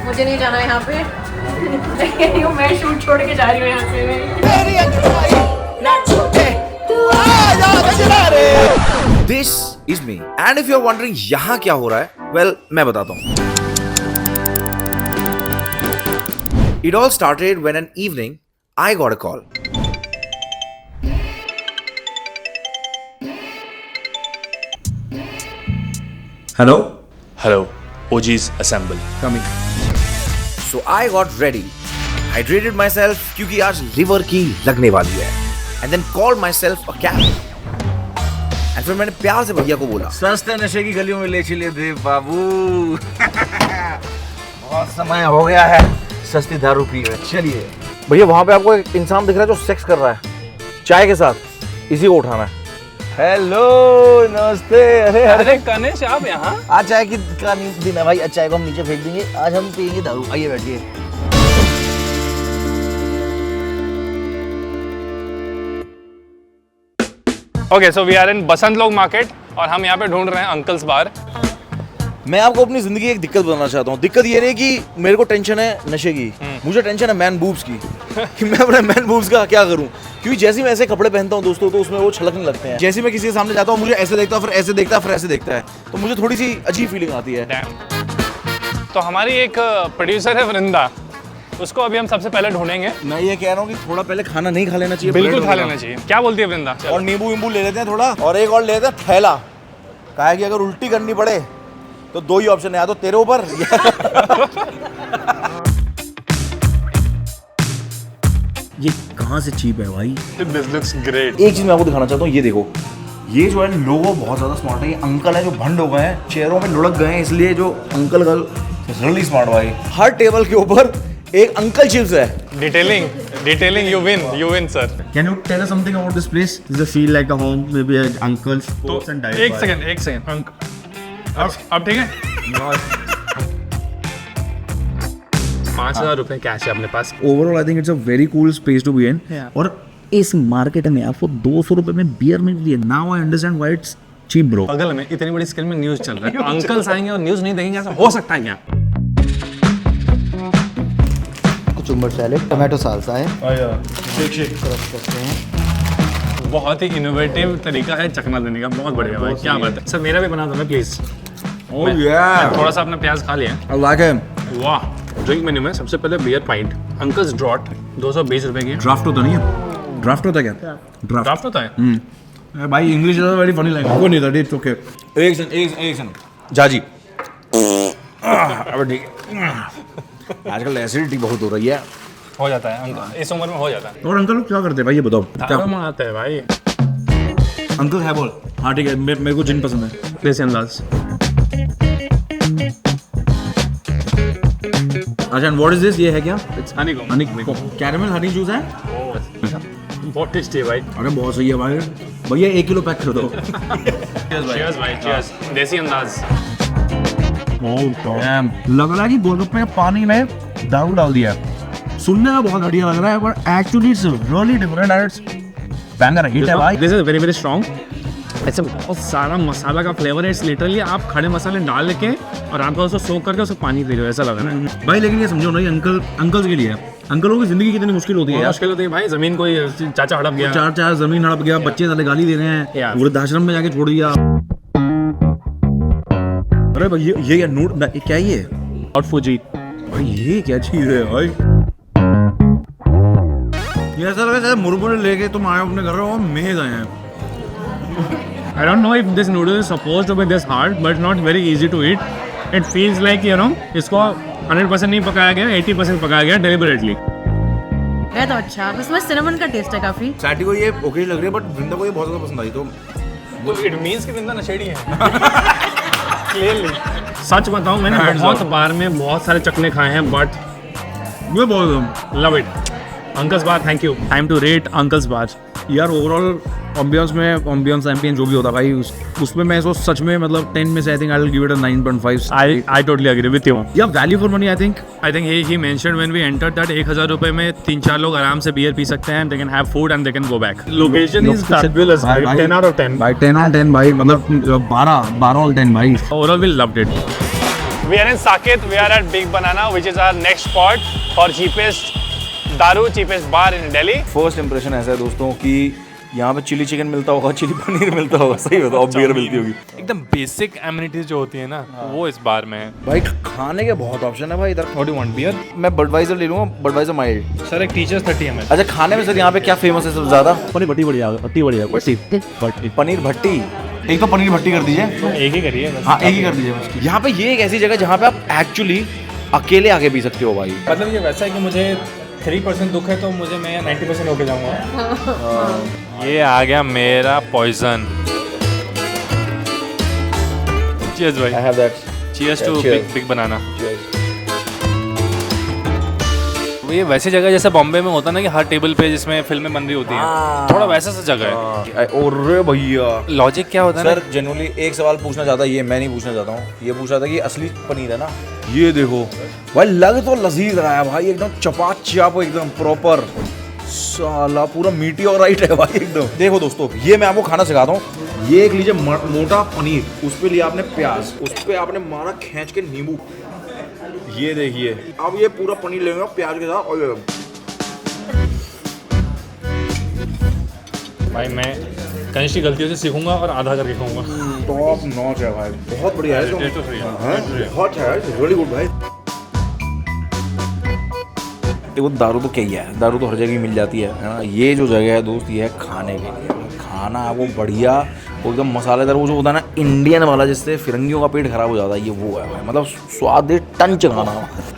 मुझे नहीं जाना यहाँ पे। मैं शूट छोड़ के जा रही हूँ यहाँ से। This is me. And if you're wondering यहाँ क्या हो रहा है, well, मैं बताता हूँ. It all started when an evening I got a call. Hello? Hello, OGs assemble. Coming. So I got ready, hydrated myself क्योंकि आज liver की लगने वाली है, and then called myself a cab. And फिर मैंने प्यार से भैया को बोला, सस्ते नशे की गलियों में ले चलिए देव बाबू। बहुत समय हो गया है सस्ती दारू पी रहे। चलिए भैया वहाँ पे आपको एक इंसान दिख रहा है जो सेक्स कर रहा है चाय के साथ, इसी को उठाना है। हेलो नमस्ते। अरे कनेश आप यहाँ? आज चाय की दिन है भाई, आज चाय को हम नीचे फेंक देंगे, आज हम पियेंगे दारू। आइए बैठिए। Okay so we are in Basant Lok market और हम यहाँ पे ढूंढ रहे हैं अंकल्स बार। मैं आपको अपनी जिंदगी एक दिक्कत बताना चाहता हूँ। दिक्कत ये नहीं कि मेरे को टेंशन है नशे की, मुझे टेंशन है मैन बूब्स की कि मैं अपने मैन बूब्स का क्या करूँ। क्योंकि जैसे मैं ऐसे कपड़े पहनता हूँ दोस्तों तो उसमें वो छलकने लगते हैं। जैसे मैं किसी के सामने जाता हूँ मुझे ऐसे देखता है, फिर ऐसे देखता है, फिर ऐसे देखता है, तो मुझे थोड़ी सी अजीब फीलिंग आती है। तो हमारी एक प्रोड्यूसर है वृंदा, उसको अभी हम सबसे पहले ढूंढेंगे। मैं ये कह रहा हूँ कि थोड़ा पहले खाना नहीं खा लेना चाहिए, बिल्कुल खा लेना चाहिए। क्या बोलती है वृंदा? और नींबू वींबू ले लेते हैं थोड़ा, और एक और ले लेते हैं थैला। कहा है कि अगर उल्टी करनी पड़े तो दो ही ऑप्शन है, या तो तेरे ऊपर ये कहाँ से चीप है भाई। This looks great. एक चीज मैं आपको दिखाना चाहता हूँ, ये देखो, ये जो है लोगो बहुत ज्यादा स्मार्ट है। ये अंकल है जो भंड हो गए हैं, चेहरों में लुढ़क गए हैं, इसलिए जो अंकल रियली स्मार्ट भाई। हर टेबल के ऊपर एक अंकल चिप्स है। Detailing, you win, sir. Can you tell us something about this place? Does it feel like a home? Maybe uncle's thoughts and diet? एक सेकंड। अब ठीक है? 5,000 रुपए कैश है अपने पास। Overall, I think it's a very cool space to be in. और इस market में आपको 200 रुपए में बियर मिल रही है। Now I understand why it's cheap, bro. बगल में इतनी बड़ी स्केल में न्यूज़ चल रहा है, अंकल्स आएंगे और न्यूज़ नहीं देखेंगे, ऐसा हो सकता है क्या? कुचुम्बर सैलेड, टमाटो साल्सा है। शेक करते हैं। बहुत ही इनोवेटिव तरीका है चखना देने का, बहुत बढ़िया भाई, क्या बात है। सर मेरा भी बना दो ना प्लीज। Oh yeah. थोड़ा सा अपना प्याज खा लिया। I like it. वाह। ड्रिंक मेन्यू में सबसे पहले बियर पाइंट, अंकल्स ड्रॉट 220 रुपए की। ड्राफ्ट होता नहीं है? ड्राफ्ट होता क्या? ड्राफ्ट होता है? भाई English is a very funny language. वो नहीं था, इट्स ओके। एक सेकंड जाजी। अब ठीक है। आजकल एसिडिटी बहुत हो रही है। हो जाता है अंकल, इस उम्र में हो जाता है। और अंकल लोग क्या करते हैं भाई, ये बताओ। दारू मंगाते हैं भाई। अंकल है बोल। हाँ ठीक है, मेरे को जिन पसंद है। देसी अंदाज। अच्छा, व्हाट इज दिस? ये है क्या? हनी को कैरेमल हनी जूस है। बहुत टेस्टी है भाई। अरे बहुत सही है भाई। भैया 1 किलो पैक कर दो। चीयर्स भाई, चीयर्स। देसी अंदाज। लग रहा है कि गोलगप्पे के पानी में दारू डाल दिया है। सुनने में बहुत बढ़िया लग रहा है, but actually it's really different and it's banger hit है भाई। This is very strong. ऐसे बहुत सारा मसाला का फ्लेवर है। इट्स लिटरली आप खड़े मसाले डाल के और आप उसको सोख करके उसको पानी पी रहे हो, ऐसा लग रहा है भाई। लेकिन ये समझो ना, ये अंकल्स के लिए, अंकलों की जिंदगी कितनी मुश्किल होती है यार। मुश्किल होती है भाई। जमीन कोई चाचा हड़प गया, चार जमीन हड़प गया, बच्चे साले गाली दे रहे हैं, वृद्धाश्रम में जाके छोड़ दिया। अरे भाई ये क्या नोट, क्या ये और फूजी भाई, ये क्या चीज है भाई? ये ऐसा लग रहा है मुर्मुरे लेके तुम आए अपने घर और मेज आए हैं। I don't know if this noodle is supposed to be this hard, but not very easy to eat. It feels like, you know, इसको 100% नहीं पकाया गया, 80% पकाया गया deliberately. है तो अच्छा, बस में सिनेमन का टेस्ट है काफी। सैटी को ये ओके लग रही है, बट वृंदा को ये बहुत ज्यादा पसंद आई। तो it means कि वृंदा नशेड़ी है। Clearly. सच बताऊं, मैंने बहुत बार में बहुत सारे चखने खाए हैं, but मैं बोल रहा हूँ love it. Uncle's Bar, thank you. Time to rate Uncle's Bar. यार ओवरऑल एम्बियंस एम्पियन जो भी होता भाई, उसमें मैं इसको सच में मतलब 10 में से I think I will give it a 9.5। I totally agree with you. या value for money. I think he mentioned when we entered that 1,000 रुपए में 3-4 लोग आराम से बियर पी सकते हैं, they can have food and they can go back. Location is fabulous, भाई, 10 out of 10. भाई 10 out of 10 भाई, मतलब 12 out of 10 भाई। Overall we loved it. We are in Saket. We are at Big Banana, which is our next spot for cheapest दारू, cheapest bar in Delhi. First impression ऐसा है दोस्तों कि यहाँ पे चिली चिकन मिलता होगा, चिली पनीर मिलता होगा, सही होता और बियर मिलती होगी। एकदम बेसिक एमिनिटीज जो होती है ना, वो इस बार में है। भाई खाने के बहुत ऑप्शन है भाई इधर। What do you want, beer? मैं बडवाइजर ले लूँगा, बडवाइजर माइल्ड। सर एक टीचर्स 30 ml। अच्छा खाने में सर यहाँ पे क्या फेमस है सबसे ज़्यादा? पनीर भट्टी बढ़िया, भट्टी बढ़िया, भट्टी। पनीर भट्टी। एक तो पनीर भट्टी कर दीजिए। एक ही करिए बस। हाँ एक ही कर दीजिए बस। यहाँ पे ये एक ऐसी जगह जहाँ पे आप एक्चुअली अकेले आके पी सकते हो भाई। मतलब ये वैसा है कि मुझे 3% दुख है तो मुझे मैं 90% होके जाऊंगा। ये आ गया मेरा पॉइजन। चीयर्स भाई। I have that. Cheers to cheers. Big banana. ये वैसी जगह जैसे बॉम्बे में होता है ना कि हर टेबल पे जिसमें फिल्में बन रही होती हैं, थोड़ा वैसा सा जगह है। और भैया लॉजिक क्या होता है सर जनरली एक सवाल पूछना चाहता, ये मैं नहीं पूछना चाहता हूँ, ये पूछ रहा था कि असली पनीर है ना, ये देखो भाई लग तो लजीज रहा है भाई, एकदम चपाचप एकदम प्रॉपर, साला पूरा मीटी और राइट है भाई एकदम। देखो दोस्तों ये मैं आपको खाना सिखाता हूँ, ये एक लीजिए मोटा पनीर, उस पे लिया आपने प्याज, उस पे आपने मारा खींच के नींबू, ये देखिए अब ये पूरा पनीर लेंगे प्याज के साथ, और भाई मैं कनिष्ठ की गलतियों से सीखूंगा और आधा करके खाऊंगा। टॉप नॉच है भाई, बहुत बढ़िया है, टेस्ट तो सही है। हाँ, बहुत है, रियली गुड भाई। देखो दारू तो क्या ही है, दारू तो हर जगह मिल जाती है ना, ये जो जगह है दोस्त ये है खाने के लिए, खाना आपको बढ़िया वो एकदम मसालेदार, वो जो होता है ना इंडियन वाला जिससे फिरंगियों का पेट खराब हो जाता है, ये वो है भाई, मतलब स्वादिष्ट टंच खाना।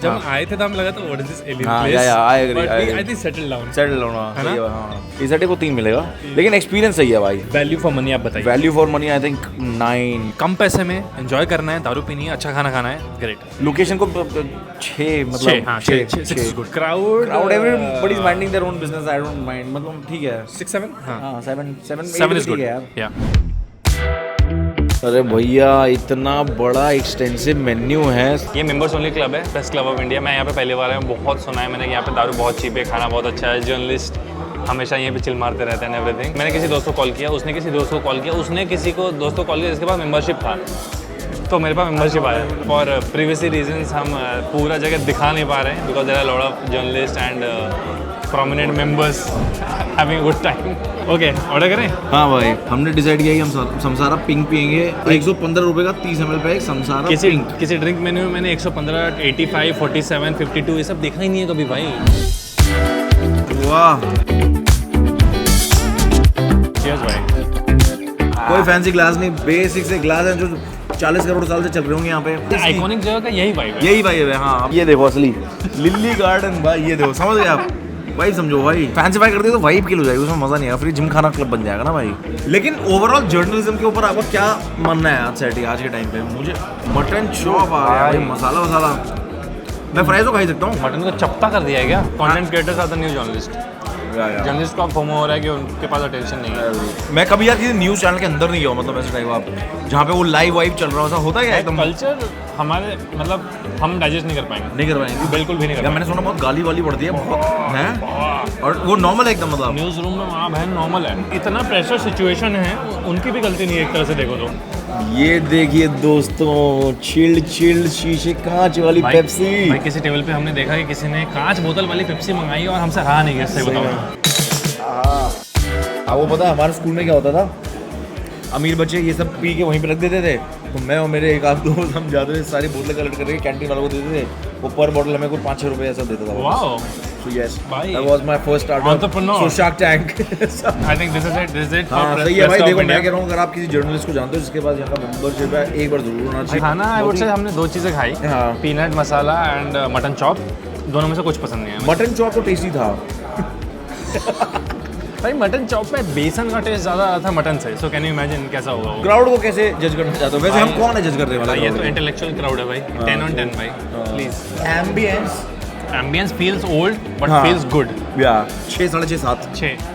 जब हम आए थे तो हम लगा था व्हाट इज दिस एलियन हाँ, प्लेस, या, I agree, I agree. I think settle down. Settle होना है ना? हाँ, इस को 3 मिलेगा, लेकिन एक्सपीरियंस सही है भाई। वैल्यू फॉर मनी आप बताइए। Value for money I think 9। कम पैसे में एंजॉय करना है, दारू पीनी है, अच्छा खाना खाना है, ग्रेट। लोकेशन को 6 मतलब 6 good. Crowd everybody is minding their own business, I don't mind, मतलब ठीक है 6-7 हाँ 7 7 इज गुड यार। या। अरे भैया इतना बड़ा एक्सटेंसिव मेन्यू है। ये मेंबर्स ओनली क्लब है, बेस्ट क्लब ऑफ इंडिया। मैं यहाँ पे पहली बार आया हूँ, बहुत सुना है मैंने कि यहाँ पे दारू बहुत चीप है, खाना बहुत अच्छा है, जर्नलिस्ट हमेशा यहीं पे चिल मारते रहते हैं एवरीथिंग। मैंने किसी दोस्त को कॉल किया, उसने किसी दोस्त को कॉल किया, उसने किसी को दोस्त को कॉल किया जिसके पास मेंबरशिप था, तो मेरे पास मेंबरशिप आया। फॉर प्रिवेसी रीजंस हम पूरा जगह दिखा नहीं पा रहे हैं, because there are lot of journalist and prominent members having a good time. Okay order करें? हाँ भाई हमने डिसाइड किया कि हम समसारा पिंक पियेंगे। 115 रुपए का 30 ml पे एक समसारा पिंक। किसी ड्रिंक मेन्यू में मैंने 115, 85, 47, 52 ये सब देखा ही नहीं है कभी भाई। वाह चीयर्स भाई। कोई फैंसी ग्लास नहीं, बेसिक से ग्लास है जो 40 करोड़ साल से चल रहे होंगे यहाँ पे। आइकॉनिक जगह का यही वाइब है। यही भाई है। हाँ ये देखो असली लिली गार्डन भाई, ये देखो समझ गए आप, वाइब समझो भाई। फैंसीफाई कर दिए तो वाइब किल हो जाएगी, उसमें मजा नहीं आएगा, फिर जिम खाना क्लब बन जाएगा ना भाई। लेकिन ओवरऑल जर्नलिज्म के ऊपर आपका क्या मानना है आज सेट आज के टाइम पे? मुझे मटन चॉप आ गया भाई, मसाला वसाला, मैं फ्राइज तो खा ही सकता हूँ। मटन को चपटा कर दिया है क्या? Content creators are the new journalist. Journalist को अब फोमो हो रहा है कि उनके पास अटेंशन नहीं है। मैं कभी यार किसी न्यूज़ चैनल के अंदर नहीं गया, मतलब ऐसे टाइप आप जहाँ पे वो लाइव वाइव चल रहा हो, ऐसा होता है क्या एकदम? कल्चर हमारे मतलब हम डाइजेस्ट नहीं कर पाएंगे। नहीं कर पाएंगे बिल्कुल भी नहीं कर यार, मैंने सुना बहुत गाली वाली पड़ती है बहुत है, और वो नॉर्मल है एकदम, मतलब न्यूज़ रूम में वहाँ बहन नॉर्मल है। इतना प्रेशर सिचुएशन है, उनकी भी गलती नहीं है एक तरह से देखो तो। ये देखिए दोस्तों चिल्ड शीशे कांच वाली पेप्सी। भाई किसी टेबल पे हमने देखा कि किसी ने कांच बोतल वाली पेप्सी मंगाई और हमसे कहा नहीं, कैसे बताओ। वो पता है हमारे स्कूल में क्या होता था, अमीर बच्चे ये सब पी के वहीं पे रख देते थे, तो मैं और मेरे एक आध दोस्त हम जाते थे, सारी बोतलें कलेक्ट करके कैंटीन वालों को देते थे, वो पर बॉटल हमें कुछ 5-6 रुपए ऐसा देता था। वाओ So yes, भाई, that was my first startup. Entrepreneur. So Shark Tank. I think this is it. हाँ सही है भाई। देखो मैं कह रहा हूँ अगर आप किसी जर्नलिस्ट को जानते हो जिसके पास यहाँ का मेंबरशिप है, एक बार जरूर होना चाहिए। खाना आई वुड से हमने 2 चीज़ें खाई, हाँ। Peanut masala and mutton chop, दोनों में से कुछ पसंद नहीं है। मटन चॉप तो टेस्टी था। भाई मटन चॉप में बेसन का टेस्ट ज़्यादा आता था मटन से, सो कैन यू इमेजिन कैसा होगा वो। क्राउड को कैसे जज करना चाहते हो? वैसे हम भाई- कौन है जज करने वाला? भाई ये तो इंटेलेक्चुअल क्राउड है भाई। 10 on 10 भाई please. Ambience ambience feels old but हाँ। Feels good. या 6, 7.5, 7।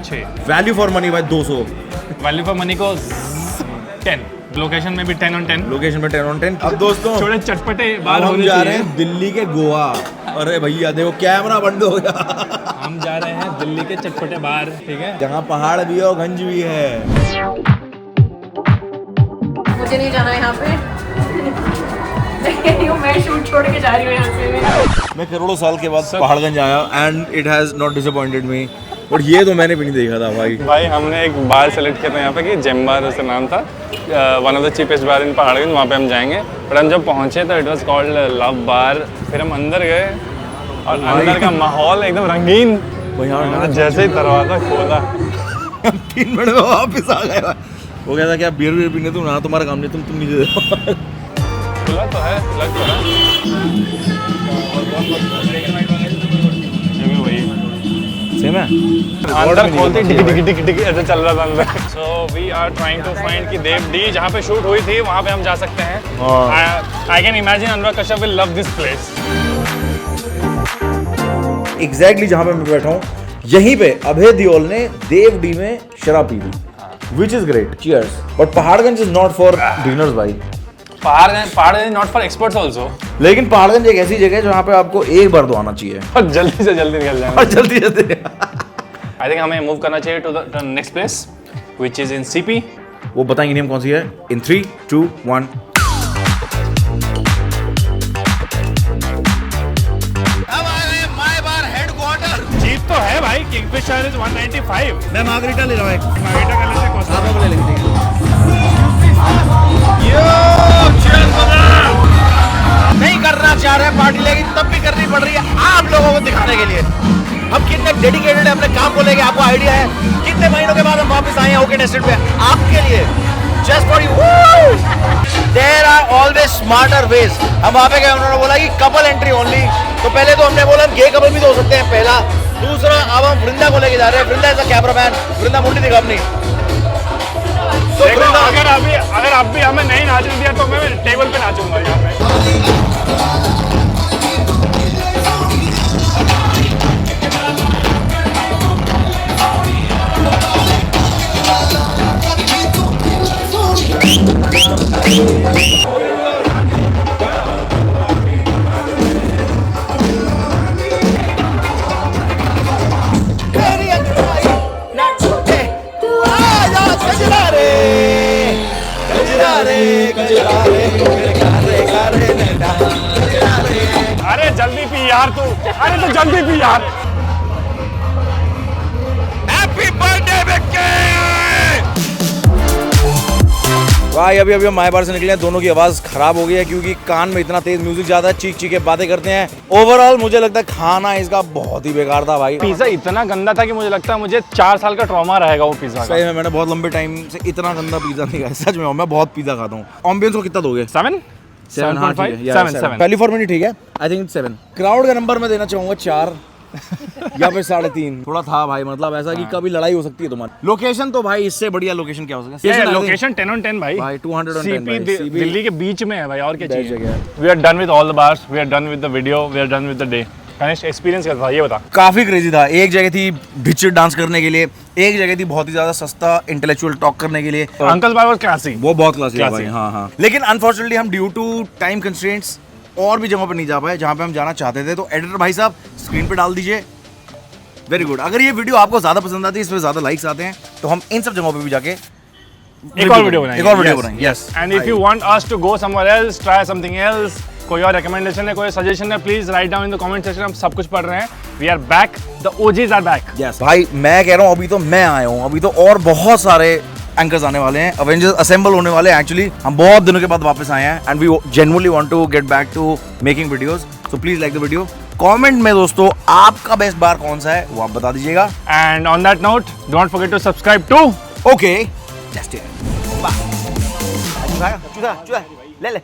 6 वैल्यू फॉर मनी भाई 200। वैल्यू फॉर मनी को 10। लोकेशन में भी 10 on 10। लोकेशन में 10 on 10। अब दोस्तों थोड़े चटपटे अब बाहर हम होने जा रहे चाहिए। हैं दिल्ली के गोवा। अरे भैया देखो कैमरा बंद हो गया। हम जा रहे हैं दिल्ली के चटपटे बाहर, ठीक है। जहाँ पहाड़ भी है और गंज भी है। मुझे नहीं जाना यहाँ पे। मैं शूट छोड़ के जा रही हूँ यहाँ से। मैं करोड़ों साल के बाद पहाड़गंज आया and it has not disappointed me, but ये तो मैंने भी नहीं देखा था भाई। भाई हमने एक बार सेलेक्ट किया था यहाँ पे कि जेम बार उसका नाम था, वन ऑफ द चीपेस्ट बार इन पहाड़गंज, वहाँ पे हम जाएंगे। बट हम जब पहुँचे तो इट वाज कॉल्ड लव बार। फिर हम अंदर गए और अंदर का माहौल एकदम रंगीन। भाई जैसे ही दरवाज़ा खोला 3 मिनट में वापस आ गए। वो कहता क्या बियर वियर पीने, तुम ना तुम्हारा काम नहीं, तुम नीचे दे। खुला तो है, लग तो है। ये भी वही सेम है। अंदर खोलते डिग डिग ऐसे चल रहा था अंदर। So we are trying to find कि देव डी जहाँ पे शूट हुई थी वहाँ पे हम जा सकते हैं। I can imagine Anurag Kashyap will love this place. Exactly जहाँ पे मैं बैठा हूँ यहीं पे अभय दियोल ने देव डी में शराब पी थी, which is great, cheers. But Paharganj is not for beginners भाई। Paharganj not for experts also. लेकिन पहाड़गंज एक ऐसी जगह है जहाँ पे आपको एक बार तो आना चाहिए और जल्दी से जल्दी निकल जाएंगे। और जल्दी जल्दी। आई थिंक हमें मूव करना चाहिए to the next place which is in CP. वो बताएंगे नेम कौन सी है इन 3, 2, 1। जीप तो है भाई, किंगफिशर इज 195। मैं मार्गरीटा ले रहा हूँ। मार्गरीटा का लेते हैं, कोस्टा ले लेंगे। नहीं करना चाह रहे हैं पार्टी, लेकिन तब भी करनी पड़ रही है आप लोगों को दिखाने के लिए हम कितने डेडिकेटेड है अपने काम को लेके। आपको आइडिया है कितने महीनों के बाद हम वापस आए हैं ओके नेस्टेड पे आपके लिए, just for you. There are always smarter ways. हम वहाँ पे गए, उन्होंने बोला कि कपल एंट्री ओनली। तो पहले तो हमने बोला हम गे कपल भी तो हो सकते हैं, पहला। दूसरा अब हम वृंदा को लेके जा रहे हैं। वृंदा इज अ कैमरामैन, वृंदा मुंडी दिखा अपनी। तो अगर आप भी हमें नहीं नाचने दिया तो मैं टेबल पे नाचूंगा यहाँ पे। अरे जल्दी पी यार तू, अरे तू जल्दी पी यार। Happy birthday Vicky. भाई अभी हम माए बार से निकले हैं, दोनों की आवाज खराब हो गई है क्योंकि कान में इतना तेज म्यूजिक ज्यादा है, चीख चीख के बातें करते हैं। ओवरऑल मुझे लगता है खाना इसका बहुत ही बेकार था भाई। पिज्जा इतना गंदा था कि मुझे लगता है मुझे 4 साल का ट्रॉमा रहेगा वो पिज्जा का। सही में मैंने बहुत लंबे टाइम से इतना गंदा पिज्जा नहीं खाया, सच में। मैं बहुत पिज्जा खाता हूँ। एम्बियंस को कितना दोगे? 7 7.5 कैलिफोर्निया ठीक है, आई थिंक 7। क्राउड का नंबर मैं देना चाहूंगा 4 या फिर 3.5। थोड़ा था भाई, मतलब ऐसा कि कभी लड़ाई हो सकती है तुम्हारी। लोकेशन तो भाई इससे बढ़िया लोकेशन क्या हो सकता है? लोकेशन 10 on 10 भाई। 210 भाई। दिल्ली के बीच में है भाई, और क्या चाहिए? जगह है। We are done with all the bars, we are done with the video, we are done with the day. Kanishk experience क्या था ये बता। काफी क्रेजी था। एक जगह थी भिचर डांस करने के लिए, एक जगह थी बहुत ही ज्यादा सस्ता इंटेलेक्चुअल टॉक करने के लिए। अंकल बार वाज क्लासी, वो बहुत क्लासी है भाई। Classy। हाँ। लेकिन अनफॉर्चुनेटली हम ड्यू टू टाइम कंस्ट्रेंट्स और भी जगहों पर नहीं जा पाए जहाँ पे हम जाना चाहते थे। तो एडिटर भाई साहब स्क्रीन पे डाल दीजिए। Very good. अगर ये वीडियो आपको ज्यादा पसंद आती है, इसमें ज्यादा लाइक्स आते हैं, तो हम इन सब जगहों पे भी जाके एक और वीडियो बनाएंगे। Yes. And if you want us to go somewhere else, try something else, कोई और रिकमेंडेशन है, कोई सजेशन है, please write down in the comment section. हम सब कुछ पढ़ रहे हैं। We are back, the OGs are back. Yes भाई, मैं कह रहा हूँ अभी तो मैं आया हूँ, अभी तो और बहुत सारे एंकर्स आने वाले हैं, अवेंजर्स असेंबल होने वाले हैं। एक्चुअली हम बहुत दिनों के बाद वापस आए हैं and we genuinely want to get back to making videos. So please like the video. Comment में दोस्तों आपका बेस्ट बार कौन सा है वो आप बता दीजिएगा। And on that note, don't forget to subscribe to okay just ले ले।